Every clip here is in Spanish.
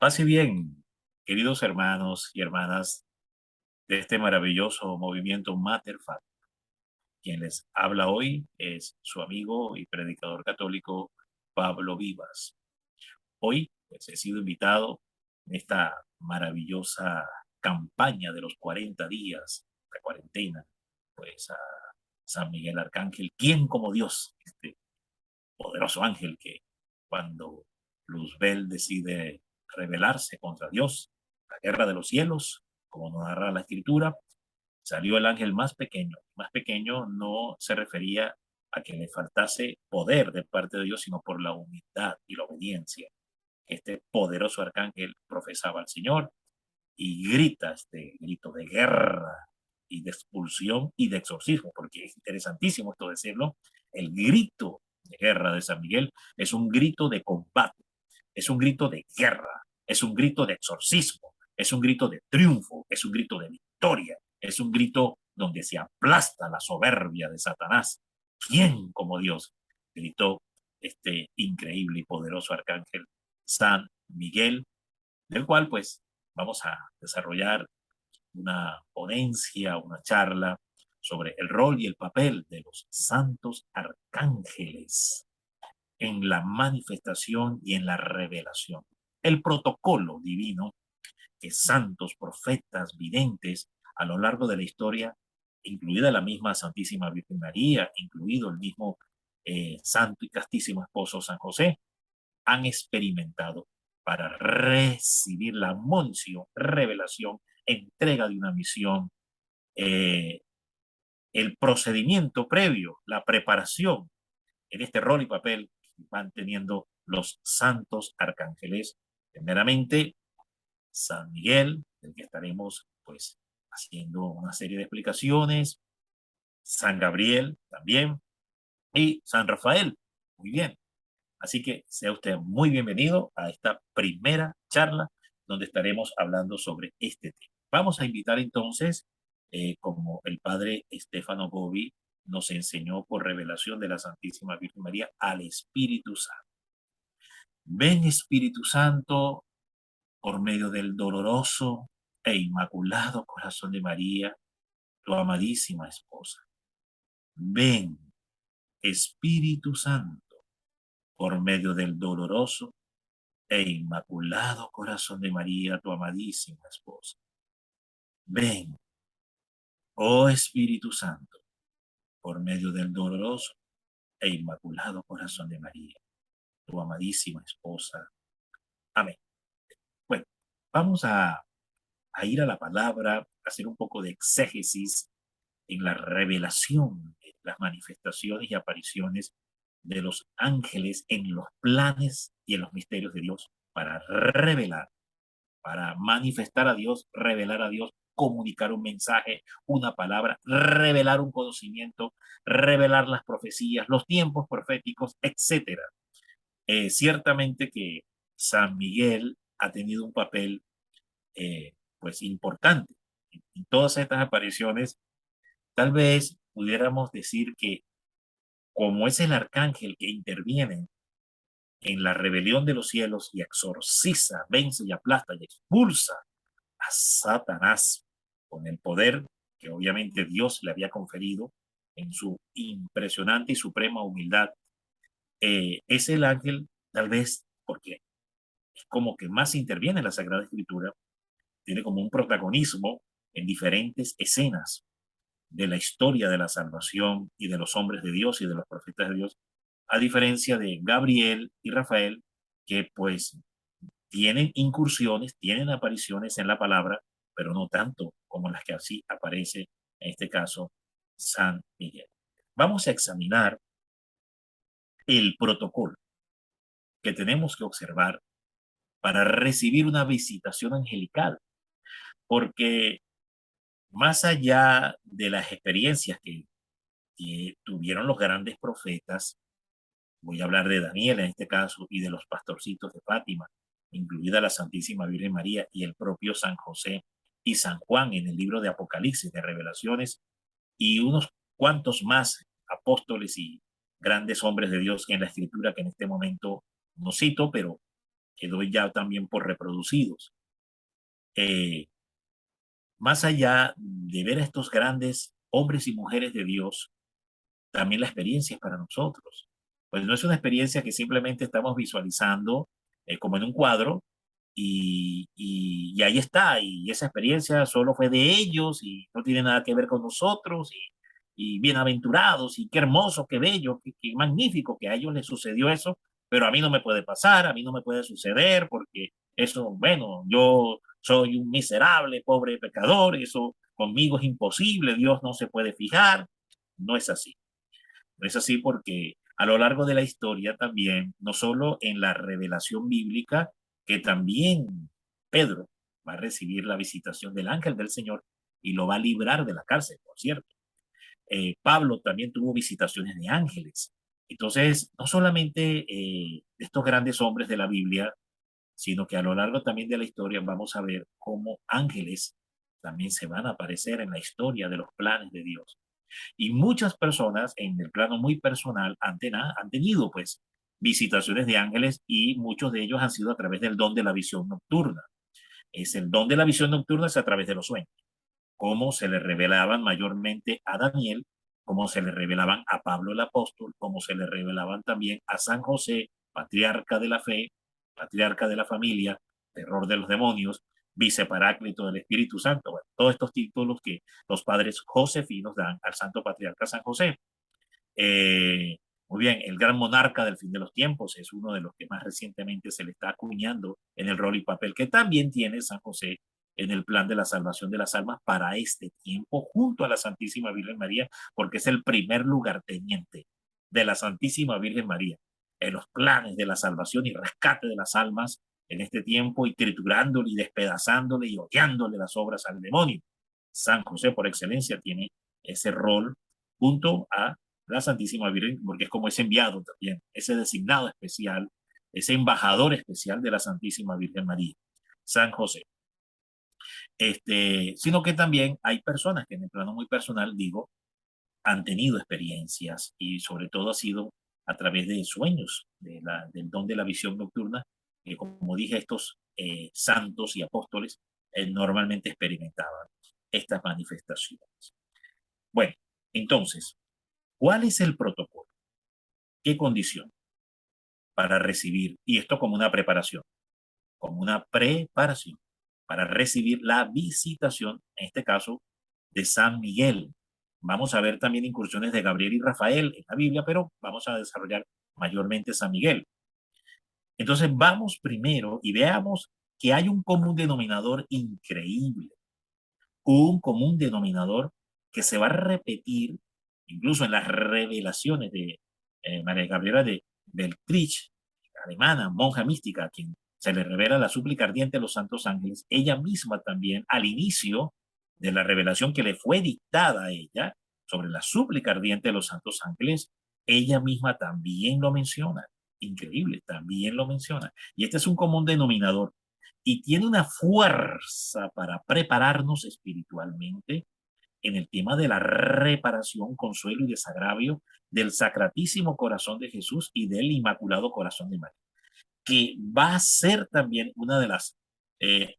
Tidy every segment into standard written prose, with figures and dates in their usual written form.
Pase bien, queridos hermanos y hermanas de este maravilloso movimiento Mater Fat. Quien les habla hoy es su amigo y predicador católico Pablo Vivas. Hoy pues, he sido invitado en esta maravillosa campaña de los 40 días de cuarentena, pues a San Miguel Arcángel, quien como Dios, este poderoso ángel que cuando Luzbel decide rebelarse contra Dios, la guerra de los cielos, como nos narra la escritura, salió el ángel más pequeño. Más pequeño no se refería a que le faltase poder de parte de Dios, sino por la humildad y la obediencia. Este poderoso arcángel profesaba al Señor y grita este grito de guerra y de expulsión y de exorcismo, porque es interesantísimo esto decirlo. El grito de guerra de San Miguel es un grito de combate, es un grito de guerra, es un grito de exorcismo, es un grito de triunfo, es un grito de victoria, es un grito donde se aplasta la soberbia de Satanás. ¿Quién como Dios? Gritó este increíble y poderoso arcángel San Miguel, del cual pues vamos a desarrollar una ponencia, una charla sobre el rol y el papel de los santos arcángeles en la manifestación y en la revelación. El protocolo divino que santos, profetas, videntes a lo largo de la historia, incluida la misma Santísima Virgen María, incluido el mismo santo y castísimo esposo San José, han experimentado para recibir la monición, revelación, entrega de una misión, eh, el procedimiento previo, la preparación en este rol y papel que van teniendo los santos arcángeles. Primeramente, San Miguel, del que estaremos pues haciendo una serie de explicaciones, San Gabriel también y San Rafael. Muy bien. Así que sea usted muy bienvenido a esta primera charla donde estaremos hablando sobre este tema. Vamos a invitar entonces, como el padre Stefano Gobi nos enseñó por revelación de la Santísima Virgen María, al Espíritu Santo. Ven Espíritu Santo por medio del doloroso e inmaculado corazón de María, tu amadísima esposa. Ven Espíritu Santo por medio del doloroso e inmaculado corazón de María, tu amadísima esposa. Ven, oh Espíritu Santo, por medio del doloroso e inmaculado corazón de María, tu amadísima esposa. Amén. Bueno, vamos a ir a la palabra, a hacer un poco de exégesis en la revelación, en las manifestaciones y apariciones de los ángeles en los planes y en los misterios de Dios para revelar, para manifestar a Dios, revelar a Dios, comunicar un mensaje, una palabra, revelar un conocimiento, revelar las profecías, los tiempos proféticos, etcétera. Ciertamente que San Miguel ha tenido un papel pues importante en todas estas apariciones. Tal vez pudiéramos decir que como es el arcángel que interviene en la rebelión de los cielos y exorciza, vence y aplasta y expulsa a Satanás con el poder que obviamente Dios le había conferido en su impresionante y suprema humildad, es el ángel, tal vez porque es como que más interviene en la Sagrada Escritura, tiene como un protagonismo en diferentes escenas de la historia de la salvación y de los hombres de Dios y de los profetas de Dios, a diferencia de Gabriel y Rafael, que pues tienen incursiones, tienen apariciones en la palabra, pero no tanto como las que así aparece en este caso San Miguel. Vamos a examinar el protocolo que tenemos que observar para recibir una visitación angelical, porque más allá de las experiencias que tuvieron los grandes profetas, voy a hablar de Daniel en este caso y de los pastorcitos de Fátima, incluida la Santísima Virgen María y el propio San José y San Juan en el libro de Apocalipsis, de Revelaciones, y unos cuantos más apóstoles y grandes hombres de Dios en la escritura que en este momento no cito, pero que doy ya también por reproducidos. Eh, Más allá de ver a estos grandes hombres y mujeres de Dios, también la experiencia es para nosotros. Pues no es una experiencia que simplemente estamos visualizando como en un cuadro y ahí está, y esa experiencia solo fue de ellos y no tiene nada que ver con nosotros y bienaventurados y qué hermoso, qué bello, qué magnífico que a ellos les sucedió eso, pero a mí no me puede pasar, a mí no me puede suceder porque eso, bueno, yo soy un miserable, pobre pecador, eso conmigo es imposible, Dios no se puede fijar, no es así. No es así porque a lo largo de la historia también, no solo en la revelación bíblica, que también Pedro va a recibir la visitación del ángel del Señor y lo va a librar de la cárcel, por cierto. Pablo también tuvo visitaciones de ángeles. Entonces, no solamente estos grandes hombres de la Biblia, sino que a lo largo también de la historia vamos a ver cómo ángeles también se van a aparecer en la historia de los planes de Dios. Y muchas personas en el plano muy personal han tenido pues visitaciones de ángeles y muchos de ellos han sido a través del don de la visión nocturna. Es el don de la visión nocturna es a través de los sueños, como se le revelaban mayormente a Daniel, como se le revelaban a Pablo el apóstol, como se le revelaban también a San José, patriarca de la fe, patriarca de la familia, terror de los demonios, viceparáclito del Espíritu Santo. Bueno, todos estos títulos que los padres josefinos dan al santo patriarca San José. Muy bien, el gran monarca del fin de los tiempos es uno de los que más recientemente se le está acuñando en el rol y papel que también tiene San José en el plan de la salvación de las almas para este tiempo, junto a la Santísima Virgen María, porque es el primer lugarteniente de la Santísima Virgen María en los planes de la salvación y rescate de las almas en este tiempo y triturándole y despedazándole y odiándole las obras al demonio. San José por excelencia tiene ese rol junto a la Santísima Virgen, porque es como ese enviado también, ese designado especial, ese embajador especial de la Santísima Virgen María, San José. Sino que también hay personas que en el plano muy personal, digo, han tenido experiencias y sobre todo ha sido a través de sueños, del don de la visión nocturna, que como dije, estos santos y apóstoles normalmente experimentaban estas manifestaciones. Bueno, entonces, ¿cuál es el protocolo? ¿Qué condición para recibir? Y esto como una preparación para recibir la visitación, en este caso, de San Miguel. Vamos a ver también incursiones de Gabriel y Rafael en la Biblia, pero vamos a desarrollar mayormente San Miguel. Entonces vamos primero y veamos que hay un común denominador increíble, un común denominador que se va a repetir incluso en las revelaciones de María Gabriela de Beltrich, alemana, monja mística, a quien se le revela la súplica ardiente de los santos ángeles. Ella misma también, al inicio de la revelación que le fue dictada a ella sobre la súplica ardiente de los santos ángeles, ella misma también lo menciona. Increíble, también lo menciona. Y este es un común denominador y tiene una fuerza para prepararnos espiritualmente en el tema de la reparación, consuelo y desagravio del Sacratísimo Corazón de Jesús y del Inmaculado Corazón de María, que va a ser también una de las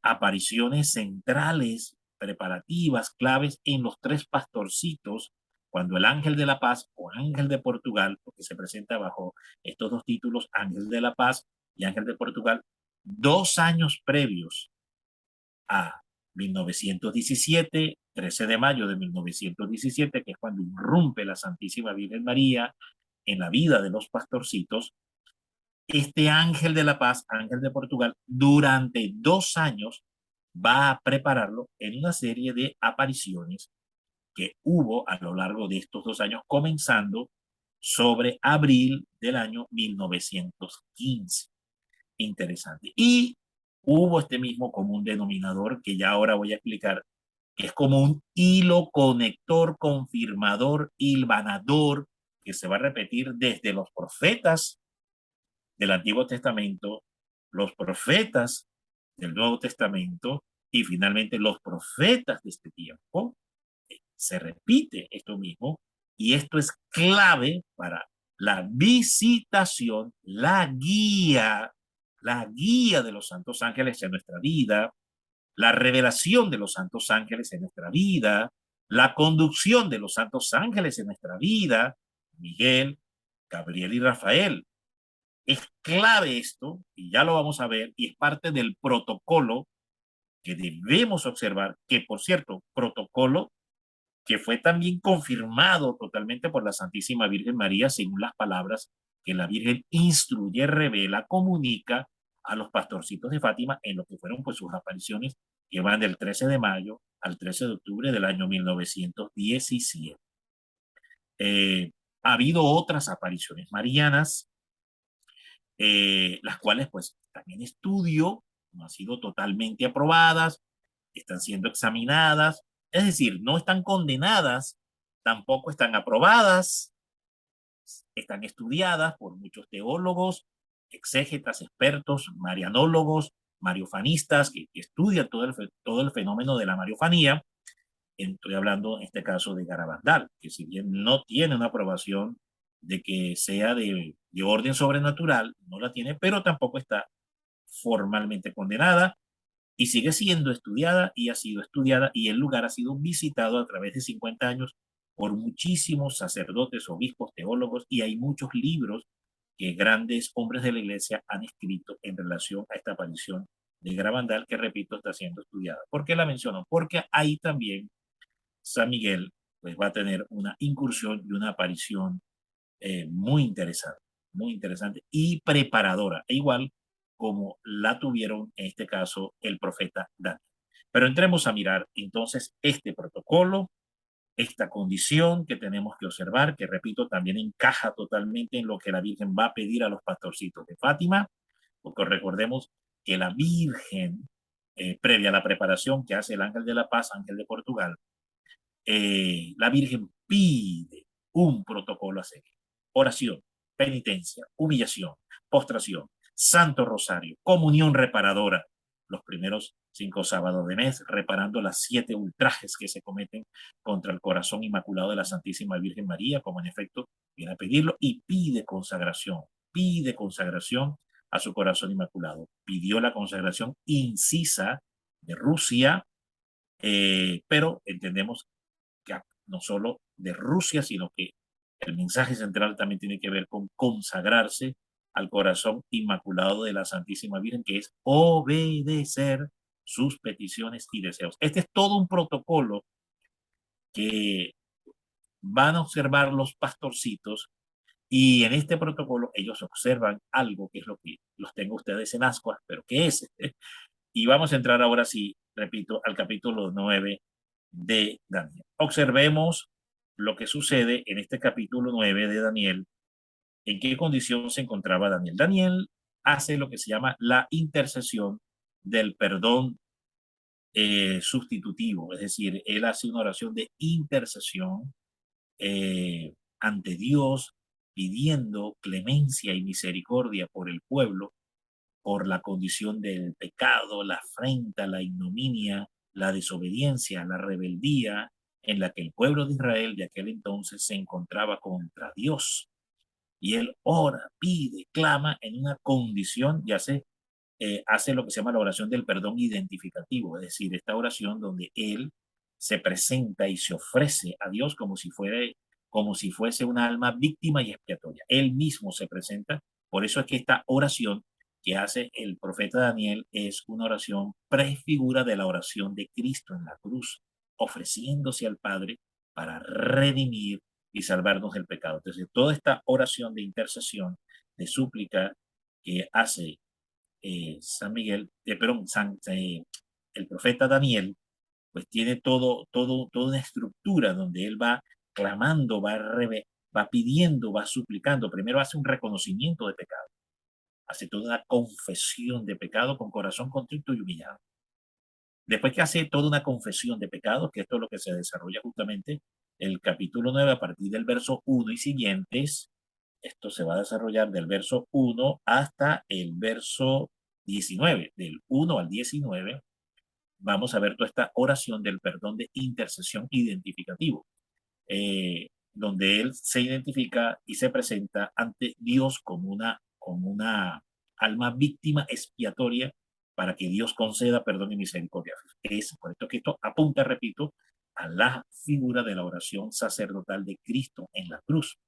apariciones centrales, preparativas, claves en los tres pastorcitos, cuando el ángel de la paz o ángel de Portugal, porque se presenta bajo estos dos títulos, ángel de la paz y ángel de Portugal, 2 años previos a 1917, 13 de mayo de 1917, que es cuando irrumpe la Santísima Virgen María en la vida de los pastorcitos, este ángel de la paz, ángel de Portugal, durante 2 años va a prepararlo en una serie de apariciones que hubo a lo largo de estos 2 años, comenzando sobre abril del año 1915. Interesante. Y hubo este mismo común denominador que ya ahora voy a explicar, que es como un hilo conector, confirmador, hilvanador, que se va a repetir desde los profetas del Antiguo Testamento, los profetas del Nuevo Testamento y finalmente los profetas de este tiempo. Se repite esto mismo y esto es clave para la visitación, la guía, la guía de los santos ángeles en nuestra vida, la revelación de los santos ángeles en nuestra vida, la conducción de los santos ángeles en nuestra vida, Miguel, Gabriel y Rafael. Es clave esto, y ya lo vamos a ver, y es parte del protocolo que debemos observar, que por cierto, protocolo que fue también confirmado totalmente por la Santísima Virgen María, según las palabras que la Virgen instruye, revela, comunica a los pastorcitos de Fátima en lo que fueron pues sus apariciones que van del 13 de mayo al 13 de octubre del año 1917. Ha habido otras apariciones marianas, las cuales pues también estudio, no han sido totalmente aprobadas, están siendo examinadas, es decir, no están condenadas, tampoco están aprobadas, están estudiadas por muchos teólogos, exégetas, expertos, marianólogos, mariofanistas que estudian todo el fenómeno de la mariofanía. Estoy hablando en este caso de Garabandal, que si bien no tiene una aprobación de que sea de orden sobrenatural, no la tiene, pero tampoco está formalmente condenada y sigue siendo estudiada y ha sido estudiada y el lugar ha sido visitado a través de 50 años por muchísimos sacerdotes, obispos, teólogos y hay muchos libros que grandes hombres de la iglesia han escrito en relación a esta aparición de Garabandal que, repito, está siendo estudiada. ¿Por qué la menciono? Porque ahí también San Miguel pues, va a tener una incursión y una aparición muy interesante y preparadora, e igual como la tuvieron en este caso el profeta Daniel. Pero entremos a mirar entonces este protocolo, esta condición que tenemos que observar, que repito, también encaja totalmente en lo que la Virgen va a pedir a los pastorcitos de Fátima, porque recordemos que la Virgen, previa a la preparación que hace el ángel de la paz, ángel de Portugal, la Virgen pide un protocolo a seguir. Oración, penitencia, humillación, postración, Santo Rosario, comunión reparadora, los primeros 5 sábados de mes, reparando las 7 ultrajes que se cometen contra el corazón inmaculado de la Santísima Virgen María, como en efecto viene a pedirlo, y pide consagración a su corazón inmaculado. Pidió la consagración incisa de Rusia, pero entendemos que no solo de Rusia, sino que el mensaje central también tiene que ver con consagrarse al corazón inmaculado de la Santísima Virgen, que es obedecer sus peticiones y deseos. Este es todo un protocolo que van a observar los pastorcitos y en este protocolo ellos observan algo que es lo que los tengo ustedes en ascuas, pero ¿qué es? Y vamos a entrar ahora sí, repito, al capítulo 9 de Daniel. Observemos lo que sucede en este capítulo 9 de Daniel, en qué condición se encontraba Daniel. Daniel hace lo que se llama la intercesión del perdón sustitutivo, es decir, él hace una oración de intercesión ante Dios, pidiendo clemencia y misericordia por el pueblo, por la condición del pecado, la afrenta, la ignominia, la desobediencia, la rebeldía en la que el pueblo de Israel de aquel entonces se encontraba contra Dios. Y él ora, pide, clama en una condición y hace lo que se llama la oración del perdón identificativo, es decir, esta oración donde él se presenta y se ofrece a Dios como si fuese una alma víctima y expiatoria. Él mismo se presenta. Por eso es que esta oración que hace el profeta Daniel es una oración prefigura de la oración de Cristo en la cruz, ofreciéndose al Padre para redimir y salvarnos del pecado. Entonces, toda esta oración de intercesión, de súplica que hace San Miguel, perdón, el profeta Daniel, pues tiene toda una estructura donde él va clamando, va pidiendo, va suplicando. Primero hace un reconocimiento de pecado, hace toda una confesión de pecado con corazón contrito y humillado. Después que hace toda una confesión de pecado, que esto es lo que se desarrolla justamente el capítulo 9 a partir del verso 1 y siguientes, esto se va a desarrollar del verso 1 hasta el verso 19, del 1 al 19, vamos a ver toda esta oración del perdón de intercesión identificativo, donde él se identifica y se presenta ante Dios como una alma víctima expiatoria para que Dios conceda perdón y misericordia. Es por esto que esto apunta, repito, a la figura de la oración sacerdotal de Cristo en la cruz.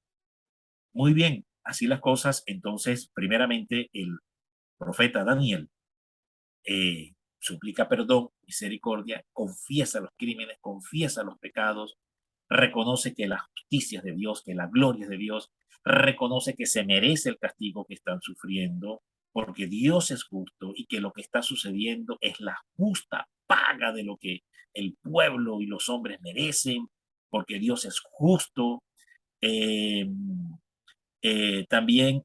Muy bien, así las cosas. Entonces, primeramente, el profeta Daniel suplica perdón, misericordia, confiesa los crímenes, confiesa los pecados, reconoce que la justicia es de Dios, que la gloria es de Dios, reconoce que se merece el castigo que están sufriendo, porque Dios es justo y que lo que está sucediendo es la justa paga de lo que el pueblo y los hombres merecen, porque Dios es justo. Eh, También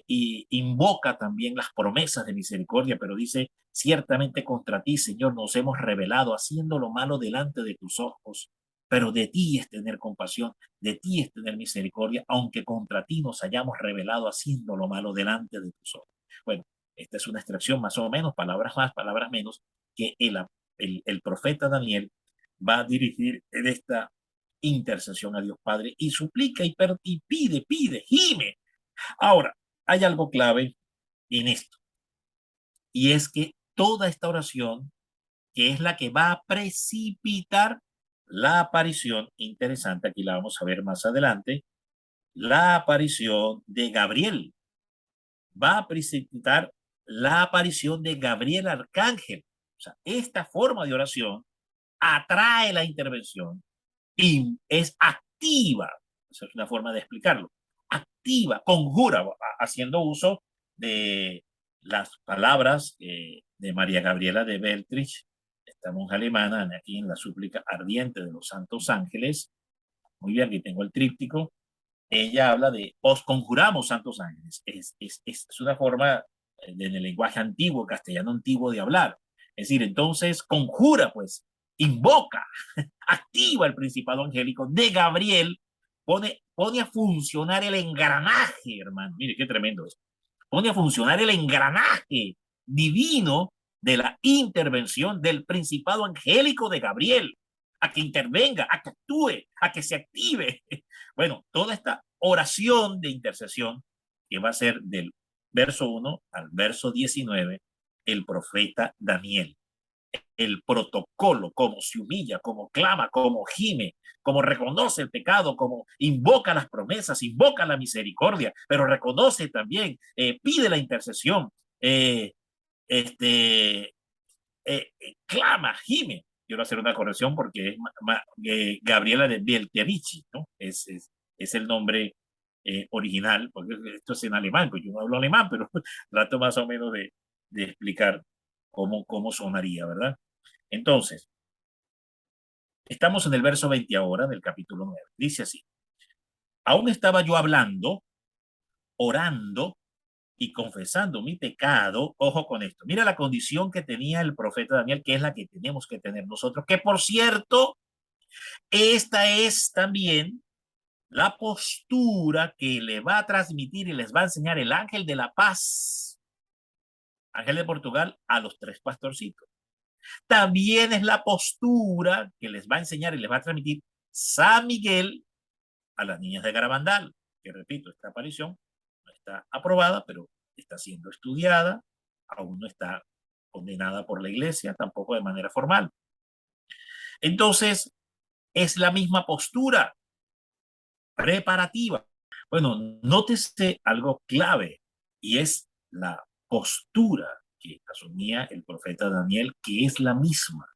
y invoca también las promesas de misericordia, pero dice, ciertamente contra ti, Señor, nos hemos rebelado haciendo lo malo delante de tus ojos, pero de ti es tener compasión, de ti es tener misericordia, aunque contra ti nos hayamos rebelado haciendo lo malo delante de tus ojos. Bueno, esta es una extracción más o menos, palabras más, palabras menos, que el profeta Daniel va a dirigir en esta intercesión a Dios Padre y suplica y pide, gime. Ahora, hay algo clave en esto, y es que toda esta oración, que es la que va a precipitar la aparición, interesante, aquí la vamos a ver más adelante, la aparición de Gabriel, va a precipitar la aparición de Gabriel Arcángel. O sea, esta forma de oración atrae la intervención y es activa. Esa es una forma de explicarlo. Activa, conjura, haciendo uso de las palabras de María Gabriela de Beltrich, esta monja alemana, aquí en la súplica ardiente de los santos ángeles. Muy bien, aquí tengo el tríptico. Ella habla de os conjuramos santos ángeles. Es una forma en el lenguaje antiguo, castellano antiguo de hablar. Es decir, entonces conjura, pues, invoca, activa el principado angélico de Gabriel, pone a funcionar el engranaje, hermano. Mire qué tremendo es. Pone a funcionar el engranaje divino de la intervención del principado angélico de Gabriel, a que intervenga, a que actúe, a que se active. Bueno, toda esta oración de intercesión que va a ser del verso 1 al verso 19, el profeta Daniel, el protocolo, cómo se humilla, cómo clama, cómo gime, cómo reconoce el pecado, cómo invoca las promesas, invoca la misericordia, pero reconoce también, pide la intercesión, este, clama, gime. Quiero hacer una corrección porque es Gabriela de Bieltevici, ¿no? Es el nombre original, porque esto es en alemán, pues yo no hablo alemán, pero trato más o menos de explicar cómo sonaría, ¿verdad? Entonces, estamos en el verso 20 ahora del capítulo 9. Dice así, aún estaba yo hablando, orando y confesando mi pecado. Ojo con esto. Mira la condición que tenía el profeta Daniel, que es la que tenemos que tener nosotros, que por cierto, esta es también la postura que le va a transmitir y les va a enseñar el ángel de la paz, ángel de Portugal, a los tres pastorcitos. También es la postura que les va a enseñar y les va a transmitir San Miguel a las niñas de Garabandal, que repito, esta aparición no está aprobada, pero está siendo estudiada, aún no está condenada por la iglesia, tampoco de manera formal. Entonces, es la misma postura preparativa. Bueno, nótese algo clave, y es la postura que asumía el profeta Daniel, que es la misma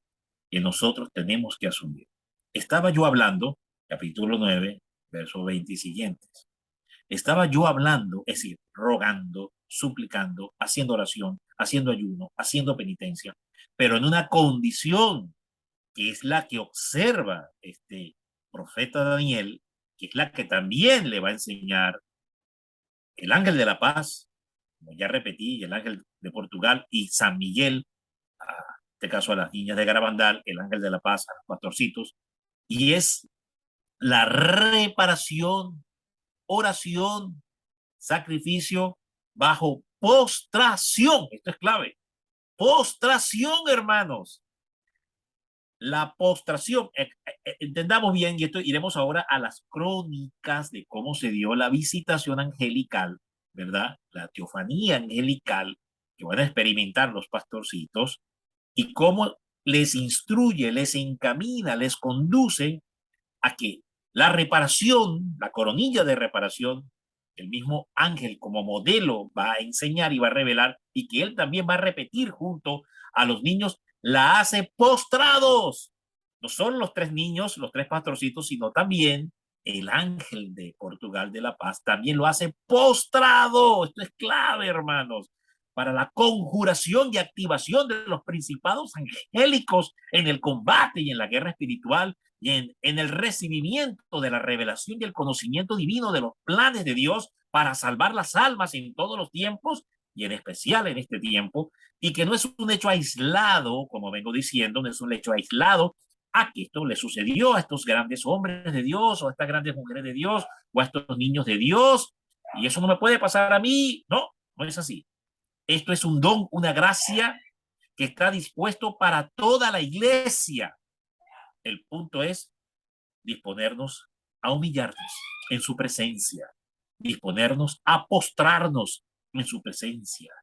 que nosotros tenemos que asumir. Estaba yo hablando, capítulo 9, verso 20 y siguientes. Estaba yo hablando, es decir, rogando, suplicando, haciendo oración, haciendo ayuno, haciendo penitencia, pero en una condición que es la que observa este profeta Daniel, que es la que también le va a enseñar el ángel de la paz, como ya repetí, el ángel de Portugal y San Miguel, a este caso a las niñas de Garabandal, el ángel de la paz a los pastorcitos, y es la reparación, oración, sacrificio bajo postración. Esto es clave. Postración, hermanos. La postración, entendamos bien, y esto iremos ahora a las crónicas de cómo se dio la visitación angelical ¿verdad? La teofanía angelical que van a experimentar los pastorcitos y cómo les instruye, les encamina, les conduce a que la reparación, la coronilla de reparación, el mismo ángel como modelo va a enseñar y va a revelar y que él también va a repetir junto a los niños, la hace postrados. No solo los tres niños, los tres pastorcitos, sino también el ángel de Portugal de la Paz también lo hace postrado. Esto es clave, hermanos, para la conjuración y activación de los principados angélicos en el combate y en la guerra espiritual y en el recibimiento de la revelación y el conocimiento divino de los planes de Dios para salvar las almas en todos los tiempos y en especial en este tiempo, y que no es un hecho aislado, como vengo diciendo, no es un hecho aislado a que esto le sucedió a estos grandes hombres de Dios o a estas grandes mujeres de Dios o a estos niños de Dios y eso no me puede pasar a mí. No, no es así. Esto es un don, una gracia que está dispuesto para toda la iglesia. El punto es disponernos a humillarnos en su presencia, disponernos a postrarnos en su presencia,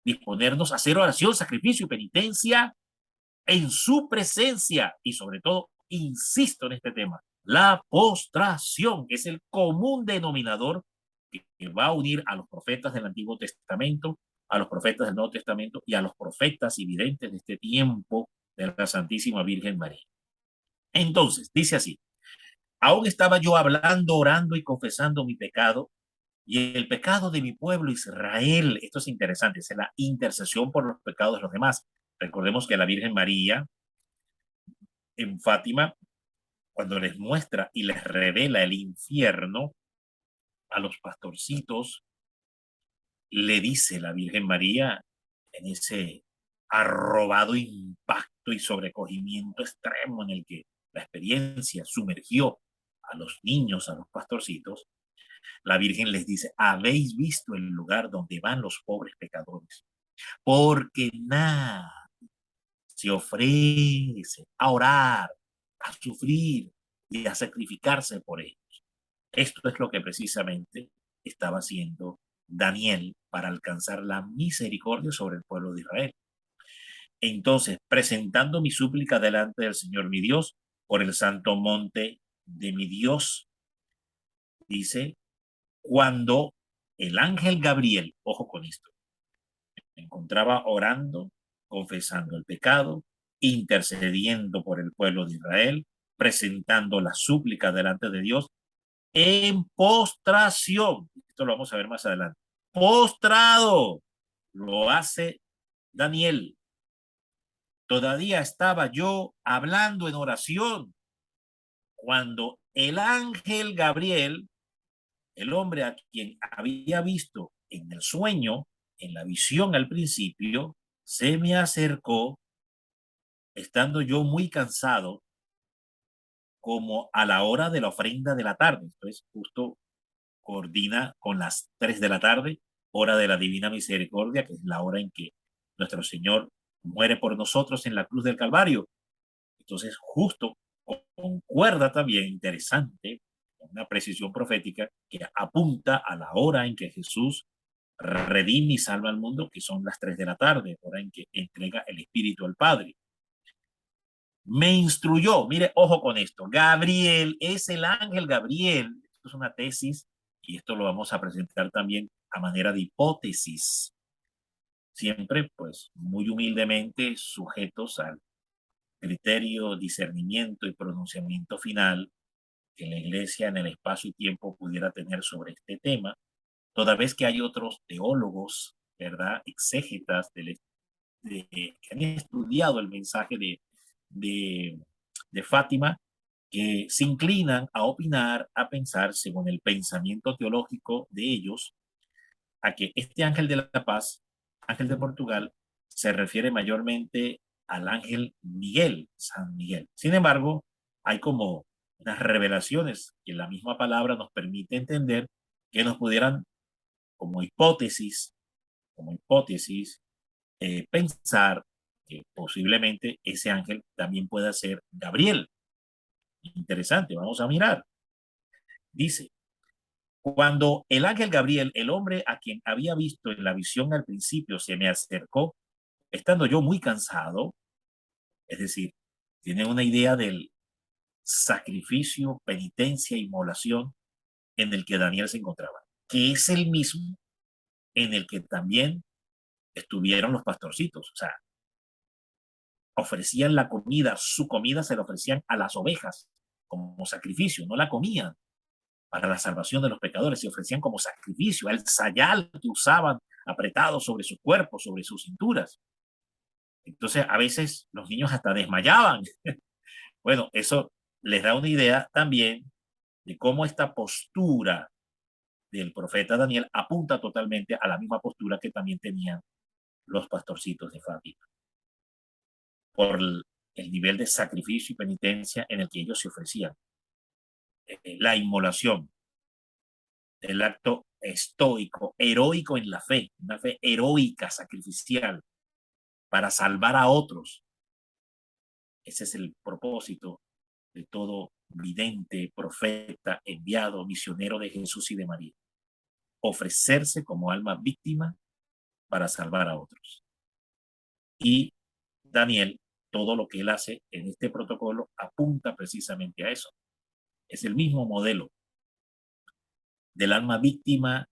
disponernos a hacer oración, sacrificio y penitencia en su presencia y sobre todo, insisto en este tema, la postración, que es el común denominador que va a unir a los profetas del Antiguo Testamento, a los profetas del Nuevo Testamento y a los profetas y videntes de este tiempo de la Santísima Virgen María. Entonces, dice así, aún estaba yo hablando, orando y confesando mi pecado y el pecado de mi pueblo Israel. Esto es interesante, es la intercesión por los pecados de los demás. Recordemos que la Virgen María en Fátima, cuando les muestra y les revela el infierno a los pastorcitos, le dice la Virgen María en ese arrobado impacto y sobrecogimiento extremo en el que la experiencia sumergió a los niños, a los pastorcitos, la Virgen les dice, habéis visto el lugar donde van los pobres pecadores, porque nada se ofrece a orar, a sufrir y a sacrificarse por ellos. Esto es lo que precisamente estaba haciendo Daniel para alcanzar la misericordia sobre el pueblo de Israel. Entonces, presentando mi súplica delante del Señor mi Dios, por el santo monte de mi Dios, dice, cuando el ángel Gabriel, ojo con esto, me encontraba orando, confesando el pecado, intercediendo por el pueblo de Israel, presentando la súplica delante de Dios en postración. Esto lo vamos a ver más adelante. Postrado lo hace Daniel. Todavía estaba yo hablando en oración cuando el ángel Gabriel, el hombre a quien había visto en el sueño, en la visión al principio, se me acercó, estando yo muy cansado, como a la hora de la ofrenda de la tarde. Entonces, justo coordina con las 3 de la tarde, hora de la Divina Misericordia, que es la hora en que nuestro Señor muere por nosotros en la cruz del Calvario. Entonces, justo concuerda también, interesante, una precisión profética que apunta a la hora en que Jesús redime y salva al mundo, que son las 3 de la tarde, hora en que entrega el Espíritu al Padre. Me instruyó, mire, ojo con esto, Gabriel es el ángel Gabriel, esto es una tesis y esto lo vamos a presentar también a manera de hipótesis, siempre pues muy humildemente sujetos al criterio, discernimiento y pronunciamiento final que la Iglesia en el espacio y tiempo pudiera tener sobre este tema, toda vez que hay otros teólogos, ¿verdad? Exégetas que han estudiado el mensaje de, de Fátima, que se inclinan a opinar, a pensar, según el pensamiento teológico de ellos, a que este ángel de la paz, ángel de Portugal, se refiere mayormente al ángel Miguel, San Miguel. Sin embargo, hay como unas revelaciones que la misma palabra nos permite entender que nos pudieran, como hipótesis, pensar que posiblemente ese ángel también pueda ser Gabriel. Interesante, vamos a mirar. Dice, Cuando el ángel Gabriel, el hombre a quien había visto en la visión al principio, se me acercó, estando yo muy cansado, es decir, tiene una idea del sacrificio, penitencia, inmolación en el que Daniel se encontraba, que es el mismo en el que también estuvieron los pastorcitos. O sea, ofrecían la comida, su comida se la ofrecían a las ovejas como sacrificio, no la comían para la salvación de los pecadores, se ofrecían como sacrificio, el sayal que usaban apretado sobre su cuerpo, sobre sus cinturas. Entonces, a veces los niños hasta desmayaban. Bueno, eso les da una idea también de cómo esta postura del profeta Daniel apunta totalmente a la misma postura que también tenían los pastorcitos de Fátima, por el nivel de sacrificio y penitencia en el que ellos se ofrecían. La inmolación, el acto estoico, heroico en la fe, una fe heroica, sacrificial, para salvar a otros. Ese es el propósito de todo vidente, profeta, enviado, misionero de Jesús y de María. Ofrecerse como alma víctima para salvar a otros. Y Daniel, todo lo que él hace en este protocolo apunta precisamente a eso. Es el mismo modelo del alma víctima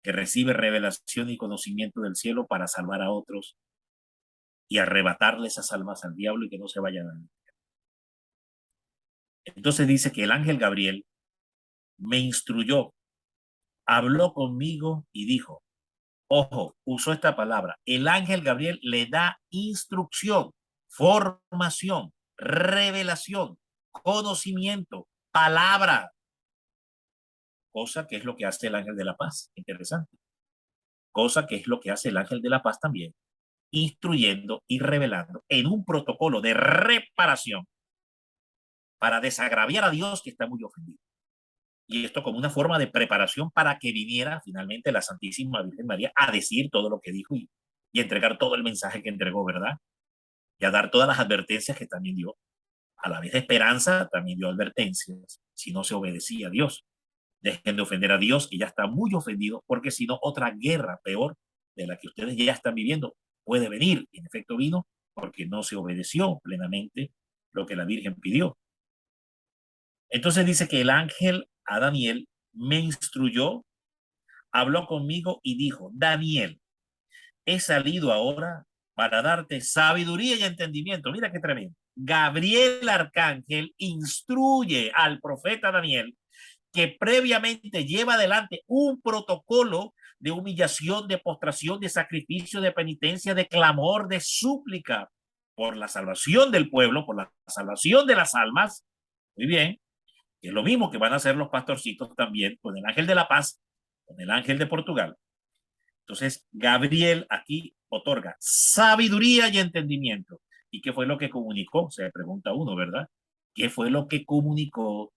que recibe revelación y conocimiento del cielo para salvar a otros y arrebatarle esas almas al diablo y que no se vayan a... Entonces dice que el ángel Gabriel me instruyó, habló conmigo y dijo, ojo, usó esta palabra, el ángel Gabriel le da instrucción, formación, revelación, conocimiento, palabra, cosa que es lo que hace el ángel de la paz. Interesante. Cosa que es lo que hace el ángel de la paz también, instruyendo y revelando en un protocolo de reparación para desagraviar a Dios que está muy ofendido. Y esto como una forma de preparación para que viniera finalmente la Santísima Virgen María a decir todo lo que dijo y entregar todo el mensaje que entregó, ¿verdad? Y a dar todas las advertencias que también dio. A la vez de esperanza, también dio advertencias si no se obedecía a Dios. Dejen de ofender a Dios, que ya está muy ofendido, porque si no, otra guerra peor de la que ustedes ya están viviendo puede venir. Y en efecto vino porque no se obedeció plenamente lo que la Virgen pidió. Entonces dice que el ángel a Daniel me instruyó, habló conmigo y dijo, Daniel, he salido ahora para darte sabiduría y entendimiento. Mira qué tremendo. Gabriel Arcángel instruye al profeta Daniel que previamente lleva adelante un protocolo de humillación, de postración, de sacrificio, de penitencia, de clamor, de súplica por la salvación del pueblo, por la salvación de las almas. Muy bien, es lo mismo que van a hacer los pastorcitos también con el ángel de la paz, con el ángel de Portugal. Entonces, Gabriel aquí otorga sabiduría y entendimiento. ¿Y qué fue lo que comunicó? Se pregunta uno, ¿verdad? ¿Qué fue lo que comunicó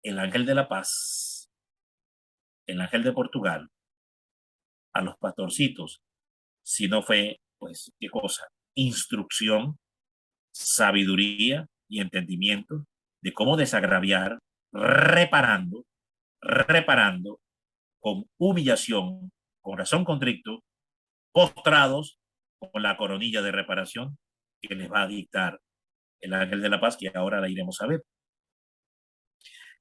el ángel de la paz, el ángel de Portugal, a los pastorcitos? Si no fue, pues, ¿qué cosa? Instrucción, sabiduría y entendimiento de cómo desagraviar, reparando, reparando con humillación, con razón contrito, postrados con la coronilla de reparación que les va a dictar el ángel de la paz, que ahora la iremos a ver.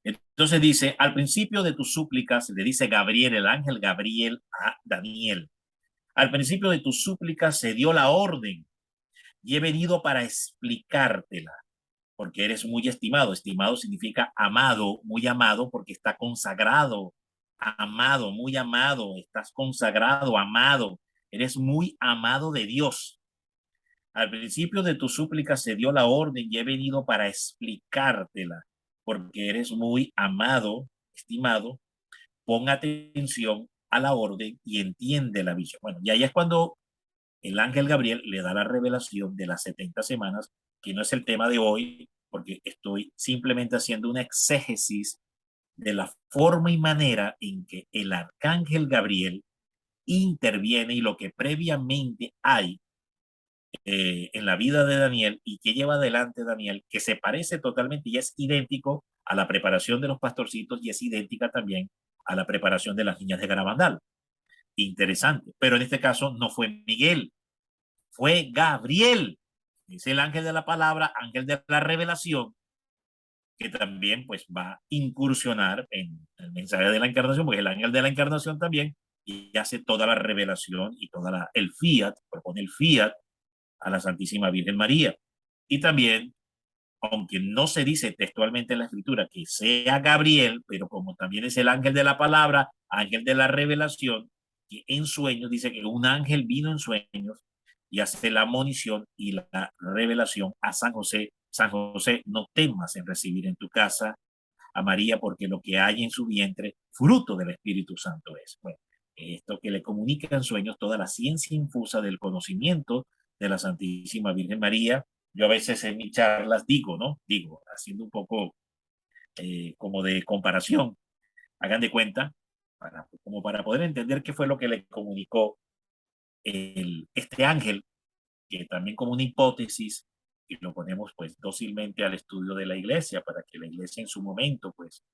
Entonces dice, al principio de tus súplicas, le dice Gabriel, el ángel Gabriel a Daniel, al principio de tus súplicas se dio la orden y he venido para explicártela, porque eres muy estimado. Estimado significa amado, muy amado, porque está consagrado, amado, muy amado, estás consagrado, amado, eres muy amado de Dios. Al principio de tu súplica se dio la orden y he venido para explicártela, porque eres muy amado, estimado. Pon atención a la orden y entiende la visión. Bueno, y ahí es cuando el ángel Gabriel le da la revelación de las 70 semanas, que no es el tema de hoy, porque estoy simplemente haciendo una exégesis de la forma y manera en que el arcángel Gabriel interviene y lo que previamente hay en la vida de Daniel y que lleva adelante Daniel, que se parece totalmente y es idéntico a la preparación de los pastorcitos y es idéntica también a la preparación de las niñas de Garabandal. Interesante, pero en este caso no fue Miguel, fue Gabriel. Es el ángel de la palabra, ángel de la revelación, que también pues va a incursionar en el mensaje de la encarnación, porque es el ángel de la encarnación también, y hace toda la revelación y toda el fiat, propone el fiat a la Santísima Virgen María. Y también, aunque no se dice textualmente en la escritura que sea Gabriel, pero como también es el ángel de la palabra, ángel de la revelación, que en sueños dice que un ángel vino en sueños y hace la monición y la revelación a San José. San José, no temas en recibir en tu casa a María, porque lo que hay en su vientre, fruto del Espíritu Santo es. Bueno, esto que le comunica en sueños toda la ciencia infusa del conocimiento de la Santísima Virgen María. Yo a veces en mis charlas digo, ¿no? Digo, haciendo un poco como de comparación, hagan de cuenta, como para poder entender qué fue lo que le comunicó este ángel, que también como una hipótesis, y lo ponemos pues dócilmente al estudio de la iglesia, para que la iglesia en su momento pues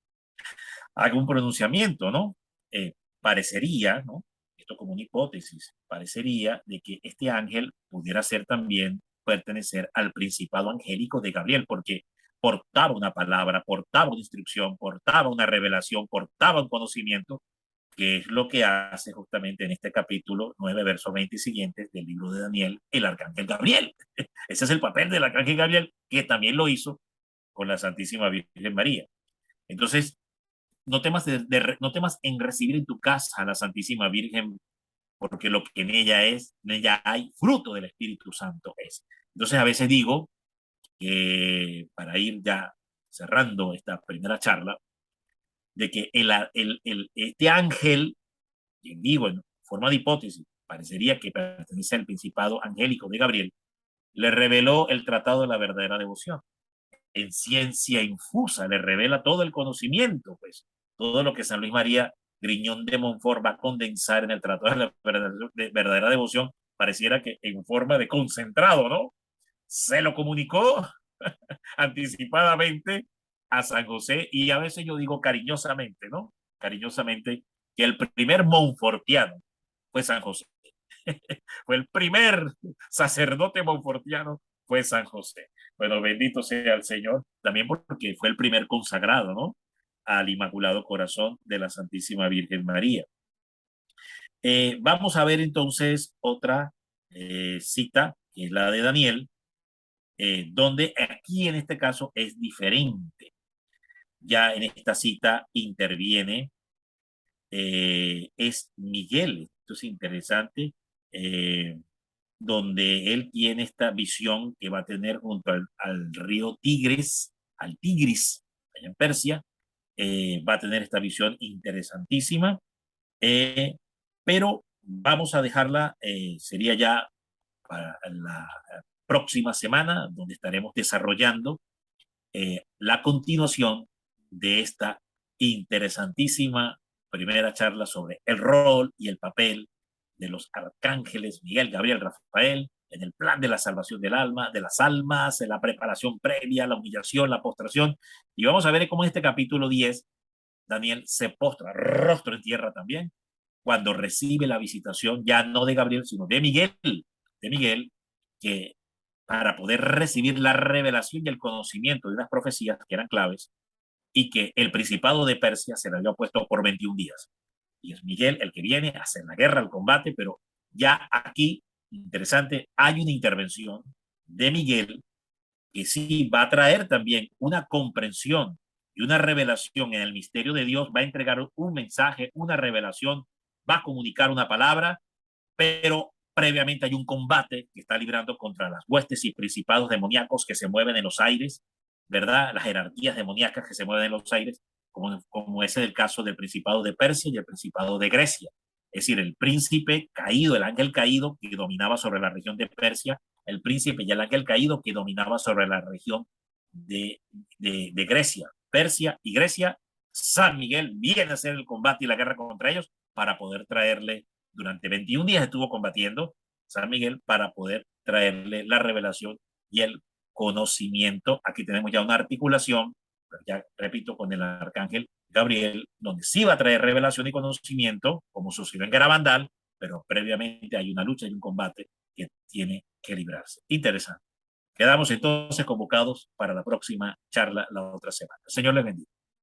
haga un pronunciamiento, ¿no? Parecería, ¿no? Esto como una hipótesis, parecería de que este ángel pudiera ser también pertenecer al principado angélico de Gabriel, porque portaba una palabra, portaba una instrucción, portaba una revelación, portaba un conocimiento, que es lo que hace justamente en este capítulo 9, verso 20 y siguientes del libro de Daniel, el arcángel Gabriel. Ese es el papel del arcángel Gabriel, que también lo hizo con la Santísima Virgen María. Entonces, no temas en recibir en tu casa a la Santísima Virgen, porque lo que en ella hay fruto del Espíritu Santo es. Entonces a veces digo que para ir ya cerrando esta primera charla, de que este ángel, digo en forma de hipótesis, parecería que pertenece al principado angélico de Gabriel, le reveló el tratado de la verdadera devoción. En ciencia infusa, le revela todo el conocimiento, pues, todo lo que San Luis María Griñón de Montfort va a condensar en el Tratado de la verdadera devoción, pareciera que en forma de concentrado, ¿no? Se lo comunicó anticipadamente a San José, y a veces yo digo cariñosamente, ¿no? Cariñosamente, que el primer monfortiano fue San José. Fue el primer sacerdote monfortiano, fue San José. Bueno, bendito sea el Señor, también porque fue el primer consagrado, ¿no? Al Inmaculado Corazón de la Santísima Virgen María. Vamos a ver entonces otra cita, que es la de Daniel, donde aquí en este caso es diferente. Ya en esta cita interviene, es Miguel. Esto es interesante. Donde él tiene esta visión que va a tener junto al río Tigris, al Tigris, allá en Persia. Va a tener esta visión interesantísima, pero vamos a dejarla, sería ya para la próxima semana, donde estaremos desarrollando la continuación de esta interesantísima primera charla sobre el rol y el papel de los arcángeles Miguel, Gabriel, Rafael en el plan de la salvación del alma, de las almas, en la preparación previa, la humillación, la postración. Y vamos a ver cómo en este capítulo 10 Daniel se postra rostro en tierra también, cuando recibe la visitación ya no de Gabriel, sino de Miguel, que para poder recibir la revelación y el conocimiento de unas profecías que eran claves, y que el principado de Persia se le había puesto por 21 días. Y es Miguel el que viene a hacer la guerra, el combate, pero ya aquí, interesante, hay una intervención de Miguel que sí va a traer también una comprensión y una revelación en el misterio de Dios, va a entregar un mensaje, una revelación, va a comunicar una palabra, pero previamente hay un combate que está librando contra las huestes y principados demoníacos que se mueven en los aires, ¿verdad? Las jerarquías demoníacas que se mueven en los aires, como es el caso del Principado de Persia y el Principado de Grecia. Es decir, el príncipe caído, el ángel caído que dominaba sobre la región de Persia, el príncipe y el ángel caído que dominaba sobre la región de Grecia. Persia y Grecia, San Miguel viene a hacer el combate y la guerra contra ellos para poder traerle, durante 21 días estuvo combatiendo San Miguel para poder traerle la revelación y el conocimiento. Aquí tenemos ya una articulación pero ya repito, con el arcángel Gabriel, donde sí va a traer revelación y conocimiento, como sucedió en Garabandal, pero previamente hay una lucha y un combate que tiene que librarse. Interesante. Quedamos entonces convocados para la próxima charla la otra semana. Señor les bendiga.